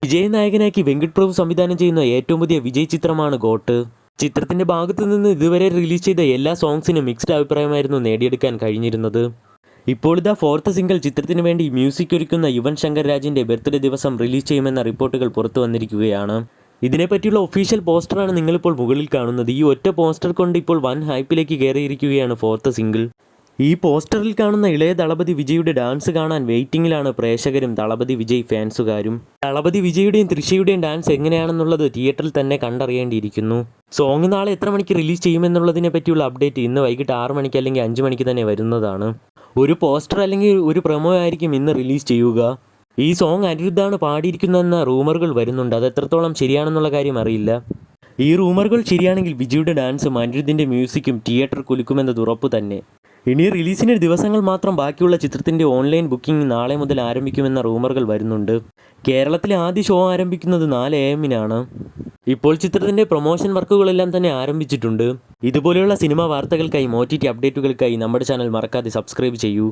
വിജയ് നായകനാക്കി വെങ്കട് പ്രഭു സംവിധാനം ചെയ്യുന്ന ഏറ്റവും പുതിയ വിജയ് ചിത്രമാണ് ഗോട്ട്. ചിത്രത്തിന്റെ ഭാഗത്തു നിന്ന് ഇതുവരെ റിലീസ് ചെയ്ത എല്ലാ സോങ്സിനും മിക്സ്ഡ് അഭിപ്രായമായിരുന്നു നേടിയെടുക്കാൻ കഴിഞ്ഞിരുന്നത്. ഇപ്പോൾ ഇതാ ഫോർത്ത് സിംഗിൾ ചിത്രത്തിന് വേണ്ടി മ്യൂസിക് ഒരുക്കുന്ന യുവൻ ശങ്കർ രാജിന്റെ ബർത്ത്ഡേ ദിവസം റിലീസ് ചെയ്യുമെന്ന റിപ്പോർട്ടുകൾ പുറത്തു വന്നിരിക്കുകയാണ്. ഇതിനെപ്പറ്റിയുള്ള ഒഫീഷ്യൽ പോസ്റ്ററാണ് നിങ്ങളിപ്പോൾ മുകളിൽ കാണുന്നത്. ഈ ഒറ്റ പോസ്റ്റർ കൊണ്ട് ഇപ്പോൾ വൻ ഹൈപ്പിലേക്ക് കയറിയിരിക്കുകയാണ് ഫോർത്ത് സിംഗിൾ. ഈ പോസ്റ്ററിൽ കാണുന്ന ഇളയ ദളപതി വിജയുടെ ഡാൻസ് കാണാൻ വെയിറ്റിംഗിലാണ് പ്രേക്ഷകരും ദളപതി വിജയ് ഫാൻസുകാരും. ദളപതി വിജയുടെയും തൃഷയുടെയും ഡാൻസ് എങ്ങനെയാണെന്നുള്ളത് തിയേറ്ററിൽ തന്നെ കണ്ടറിയേണ്ടിയിരിക്കുന്നു. സോങ് നാളെ എത്ര മണിക്ക് റിലീസ് ചെയ്യുമെന്നുള്ളതിനെ പറ്റിയുള്ള അപ്ഡേറ്റ് ഇന്ന് വൈകിട്ട് 6 മണിക്ക് അല്ലെങ്കിൽ 5 മണിക്ക് തന്നെ വരുന്നതാണ്. ഒരു പോസ്റ്റർ അല്ലെങ്കിൽ ഒരു പ്രൊമോ ആയിരിക്കും ഇന്ന് റിലീസ് ചെയ്യുക. ഈ സോങ് അനിരുദ്ധാണ് പാടിയിരിക്കുന്നതെന്ന റൂമറുകൾ വരുന്നുണ്ട്. അത് എത്രത്തോളം ശരിയാണെന്നുള്ള കാര്യം അറിയില്ല. ഈ റൂമറുകൾ ശരിയാണെങ്കിൽ വിജയുടെ ഡാൻസും അനിരുദ്ധിൻ്റെ മ്യൂസിക്കും തിയേറ്റർ കുലുക്കുമെന്നത് ഉറപ്പു തന്നെ. ഇനി റിലീസിന് ദിവസങ്ങൾ മാത്രം ബാക്കിയുള്ള ചിത്രത്തിൻ്റെ ഓൺലൈൻ ബുക്കിംഗ് നാളെ മുതൽ ആരംഭിക്കുമെന്ന റൂമറുകൾ വരുന്നുണ്ട്. കേരളത്തിലെ ആദ്യ ഷോ ആരംഭിക്കുന്നത് 4 AM ഇപ്പോൾ ചിത്രത്തിൻ്റെ പ്രൊമോഷൻ വർക്കുകളെല്ലാം തന്നെ ആരംഭിച്ചിട്ടുണ്ട്. ഇതുപോലെയുള്ള സിനിമാ വാർത്തകൾക്കായി OTT അപ്ഡേറ്റുകൾക്കായി നമ്മുടെ ചാനൽ മറക്കാതെ സബ്സ്ക്രൈബ് ചെയ്യൂ.